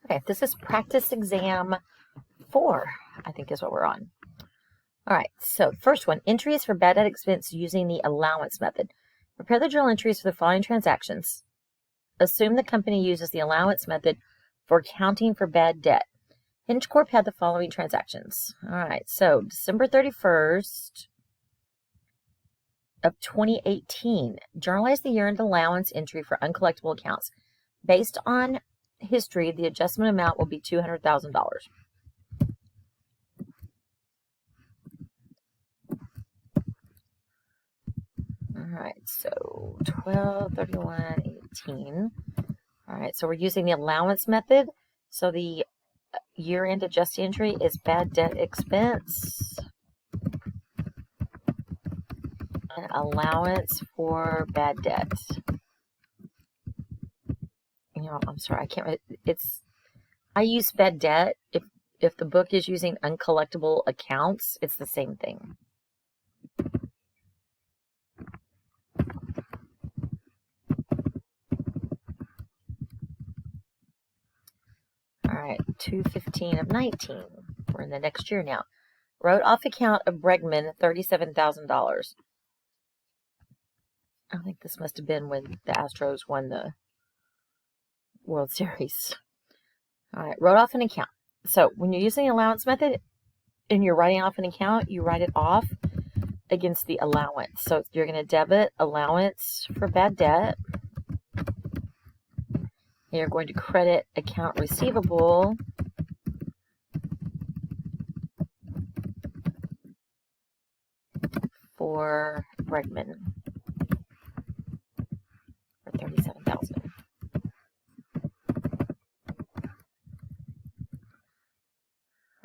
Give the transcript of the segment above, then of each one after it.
Okay, this is practice exam 4, I think is what we're on. All right, so first one, entries for bad debt expense using the allowance method. Prepare the journal entries for the following transactions. Assume the company uses the allowance method for accounting for bad debt. Hinge Corp had the following transactions. All right, so December 31st of 2018, journalize the year-end allowance entry for uncollectible accounts. Based on history, the adjustment amount will be $200,000. All right, so 12/31/18. All right, so we're using the allowance method. So the year-end adjusted entry is bad debt expense and allowance for bad debt. You know, I'm sorry, I can't. I use bad debt. If the book is using uncollectible accounts, it's the same thing. All right, 2/15/19. We're in the next year now. Wrote off account of Bregman $37,000. I think this must have been when the Astros won the World Series. All right, wrote off an account. So when you're using the allowance method and you're writing off an account, you write it off against the allowance. So you're going to debit allowance for bad debt. And you're going to credit account receivable for Bregman for $37,000.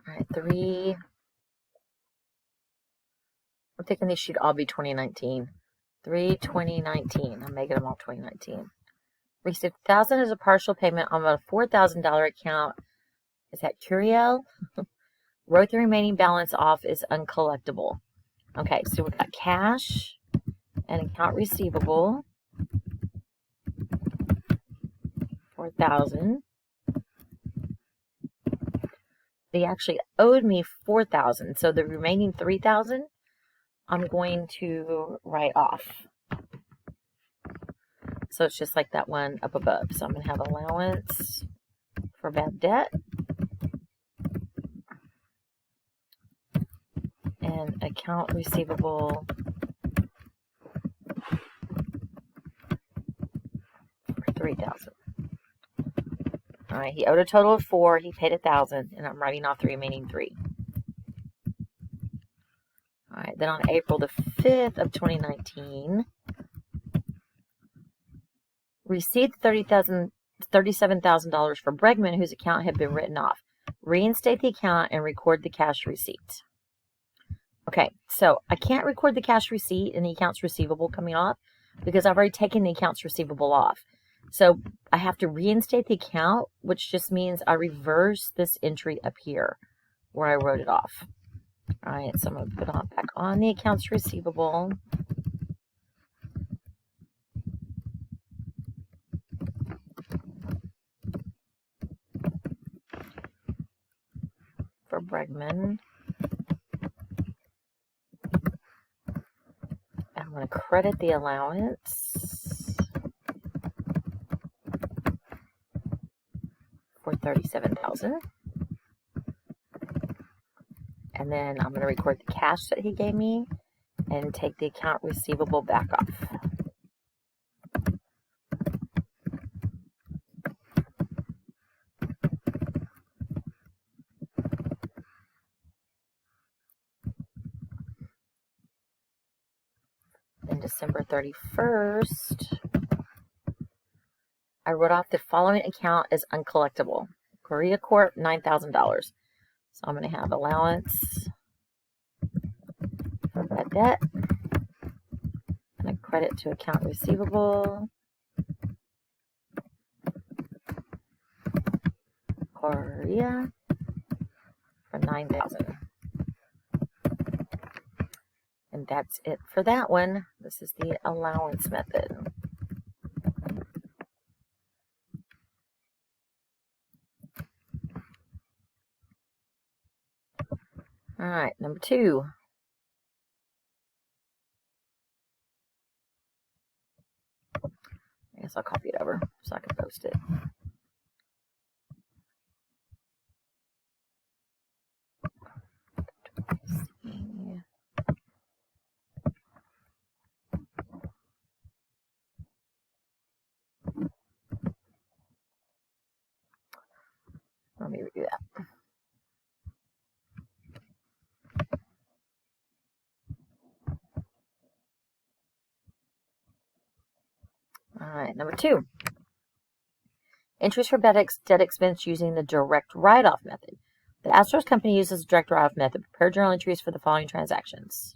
All right, 3. I'm thinking these should all be 2019. 3/2019. I'm making them all 2019. Received $1,000 as a partial payment on a $4,000 account. Is that Curiel? Wrote the remaining balance off as uncollectible. Okay, so we've got cash and account receivable. $4,000. They actually owed me $4,000, so the remaining $3,000 I'm going to write off. So it's just like that one up above. So I'm going to have allowance for bad debt and account receivable for $3,000. All right, he owed a total of $4,000. He paid $1,000, and I'm writing off the remaining $3,000. All right, then on April the 5th of 2019, received $37,000 for Bregman, whose account had been written off. Reinstate the account and record the cash receipt. Okay, so I can't record the cash receipt and the accounts receivable coming off because I've already taken the accounts receivable off. So I have to reinstate the account, which just means I reverse this entry up here where I wrote it off. All right, so I'm going to put on back on the accounts receivable. For Bregman. I'm going to credit the allowance for $37,000. And then I'm going to record the cash that he gave me and take the account receivable back off. Then December 31st, I wrote off the following account as uncollectible. Korea Corp, $9,000. So I'm going to have allowance for bad debt and a credit to account receivable. Korea for $9,000. And that's it for that one. This is the allowance method. All right, number 2. I guess I'll copy it over so I can post it. Let me redo that. All right, number 2. Entries for debt expense using the direct write-off method. The outsourced company uses the direct write-off method. Prepare journal entries for the following transactions.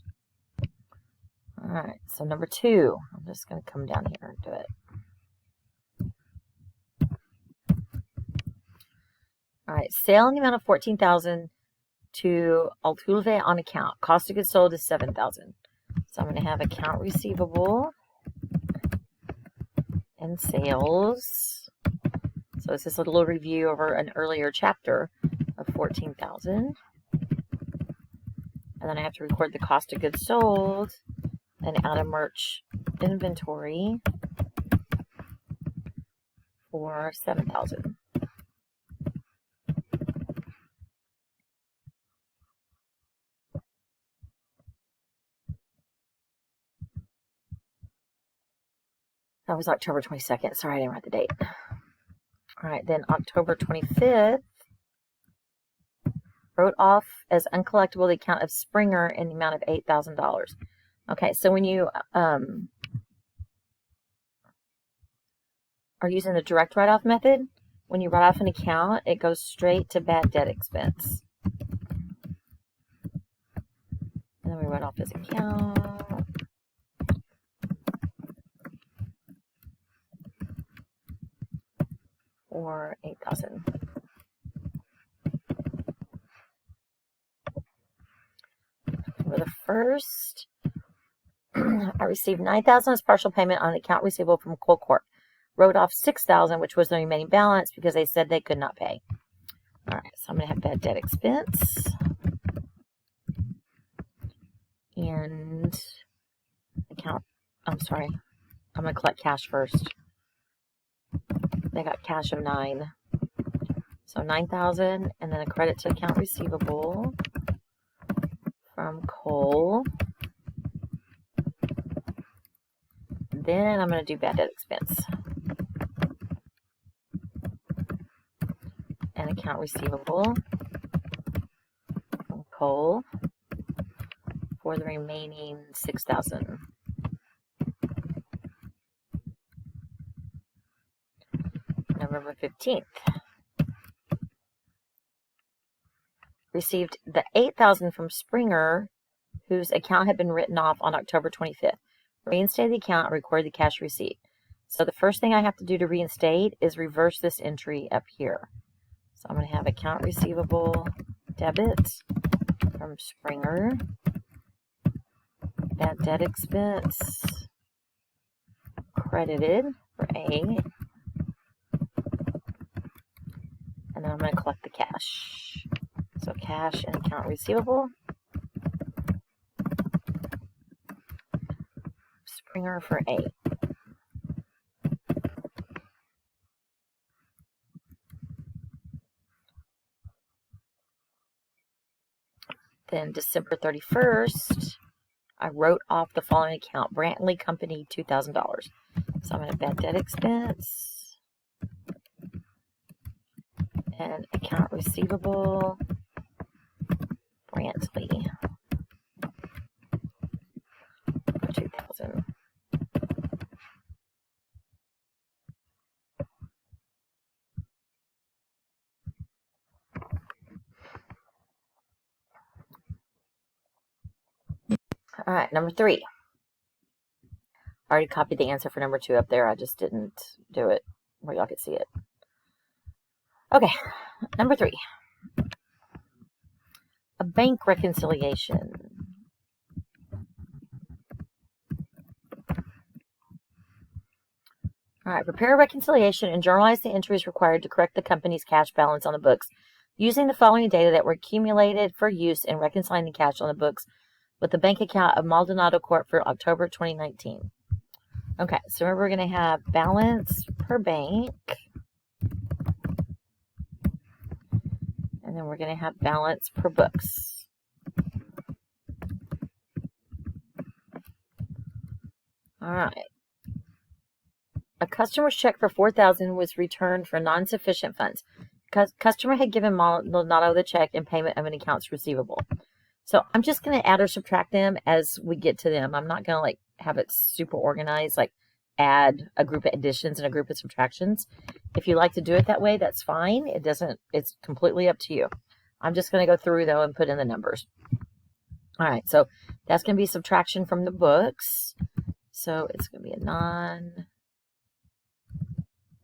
All right, so number 2. I'm just going to come down here and do it. All right, sale in the amount of $14,000 to Altuve on account. Cost of goods sold is $7,000. So I'm going to have account receivable and sales. So this is a little review over an earlier chapter of $14,000. And then I have to record the cost of goods sold and add a merch inventory for $7,000. That was October 22nd. Sorry, I didn't write the date. All right, then October 25th, wrote off as uncollectible the account of Springer in the amount of $8,000. Okay, so when you are using the direct write-off method, when you write off an account, it goes straight to bad debt expense. And then we write off his account. For $8,000. For the first, I received $9,000 as partial payment on an account receivable from Cole Corp. Wrote off $6,000, which was the remaining balance because they said they could not pay. All right, so I'm going to have bad debt expense. And account, I'm sorry, I'm going to collect cash first. They got cash of $9,000. So $9,000, and then a credit to account receivable from Cole. Then I'm going to do bad debt expense. And account receivable from Cole for the remaining $6,000. November 15th. Received the $8,000 from Springer, whose account had been written off on October 25th. Reinstate the account and record the cash receipt. So the first thing I have to do to reinstate is reverse this entry up here. So I'm going to have account receivable debit from Springer, bad debt expense credited for A, and then I'm going to collect the cash. So cash and account receivable. Springer for A. Then December 31st, I wrote off the following account. Brantley Company, $2,000. So I'm going to bad debt expense and account receivable, Brantley for $2,000. All right, number 3. I already copied the answer for number 2 up there. I just didn't do it where y'all could see it. Okay, number 3. A bank reconciliation. All right, prepare a reconciliation and journalize the entries required to correct the company's cash balance on the books using the following data that were accumulated for use in reconciling the cash on the books with the bank account of Maldonado Corp for October 2019. Okay, so we're going to have balance per bank. And then we're going to have balance per books. All right. A customer's check for $4,000 was returned for non-sufficient funds. Customer had given Maldonado the check in payment of an accounts receivable. So I'm just going to add or subtract them as we get to them. I'm not going to have it super organized, like add a group of additions and a group of subtractions. If you like to do it that way, that's fine. It's completely up to you. I'm just going to go through though and put in the numbers. All right, so that's going to be subtraction from the books. So it's going to be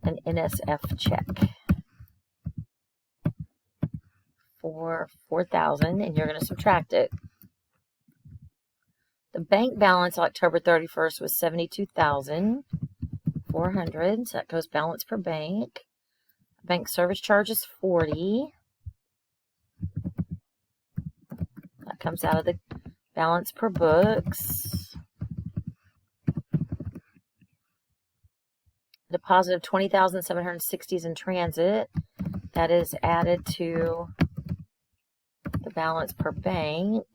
an NSF check for $4,000, and you're going to subtract it. The bank balance October 31st was $72,400. So that goes balance per bank. Bank service charge is $40. That comes out of the balance per books. Deposit of $20,760 is in transit. That is added to the balance per bank.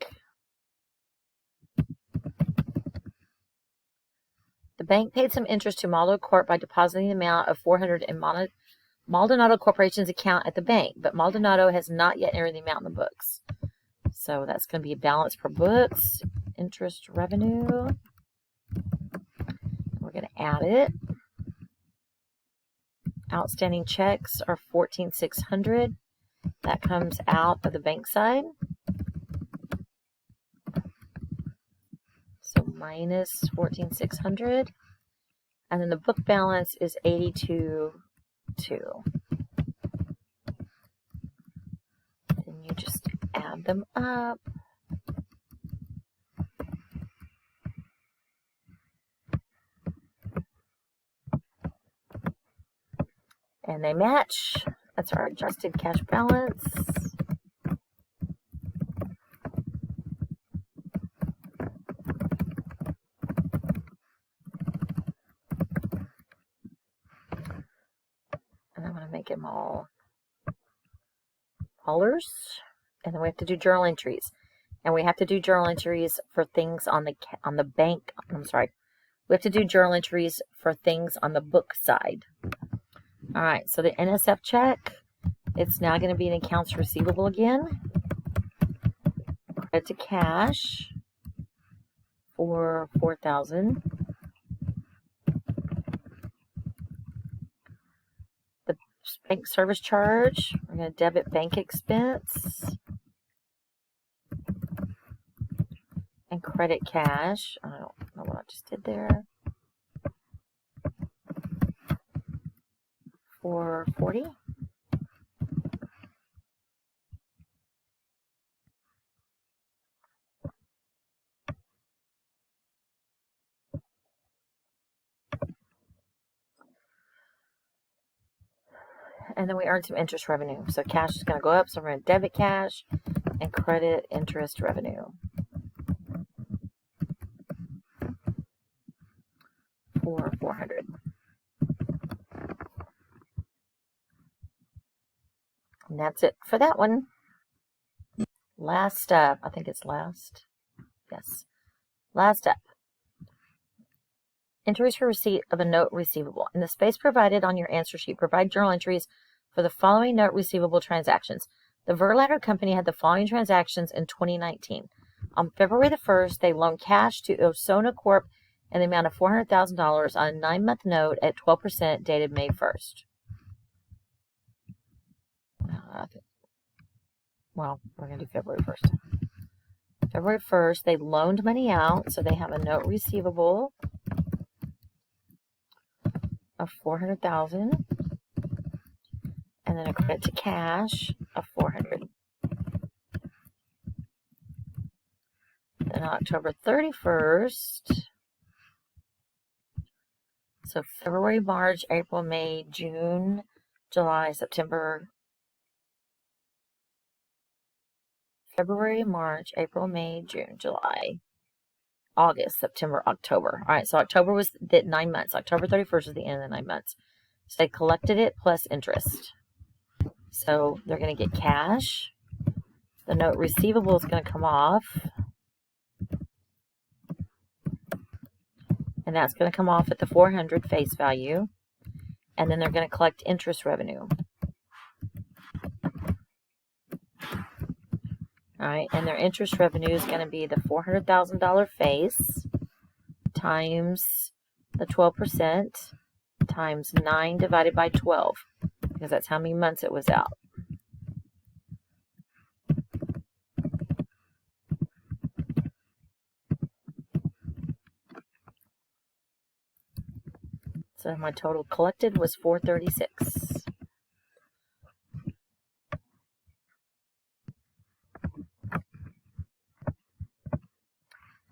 The bank paid some interest to Maldonado Corp by depositing the amount of $400 in Maldonado Corporation's account at the bank, but Maldonado has not yet entered the amount in the books. So that's going to be a balance per books, interest revenue. We're going to add it. Outstanding checks are $14,600. That comes out of the bank side. So minus $14,600. And then the book balance is $82,200. And you just add them up. And they match. That's our adjusted cash balance. And I'm going to make them all dollars. And then we have to do journal entries. And we have to do journal entries for things on the bank. I'm sorry. We have to do journal entries for things on the book side. All right, so the NSF check, it's now going to be an accounts receivable again. Credit to cash for $4,000. The bank service charge, we're going to debit bank expense. And credit cash. I don't know what I just did there. For $40. And then we earned some interest revenue. So cash is going to go up. So we're going to debit cash and credit interest revenue. For $400. And that's it for that one. Last up. I think it's last. Yes. Last up. Entries for receipt of a note receivable. In the space provided on your answer sheet, provide journal entries for the following note receivable transactions. The Verlander Company had the following transactions in 2019. On February the 1st, they loaned cash to Osona Corp in the amount of $400,000 on a 9-month note at 12% dated May 1st. Well, we're going to do February 1st. February 1st, they loaned money out, so they have a note receivable of $400,000, and then a credit to cash of $400,000. Then October 31st, so February, March, April, May, June, July, September, February, March, April, May, June, July, August, September, October. All right, so October was the 9 months. October 31st is the end of the 9 months. So they collected it plus interest. So they're going to get cash. The note receivable is going to come off. And that's going to come off at the $400 face value. And then they're going to collect interest revenue. All right, and their interest revenue is going to be the $400,000 face times the 12% times 9 divided by 12, because that's how many months it was out. So my total collected was $436.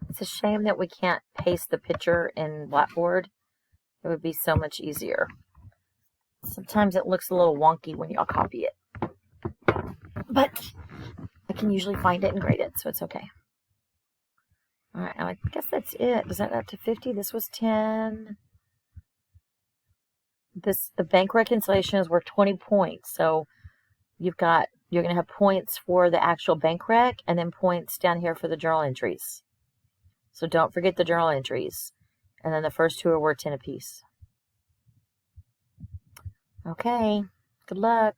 It's a shame that we can't paste the picture in Blackboard. It would be so much easier. Sometimes it looks a little wonky when y'all copy it. But I can usually find it and grade it, so it's okay. Alright, I guess that's it. Does that add up to 50? This was 10. The bank reconciliation is worth 20 points. So you're going to have points for the actual bank rec and then points down here for the journal entries. So don't forget the journal entries. And then the first two are worth 10 apiece. Okay, good luck.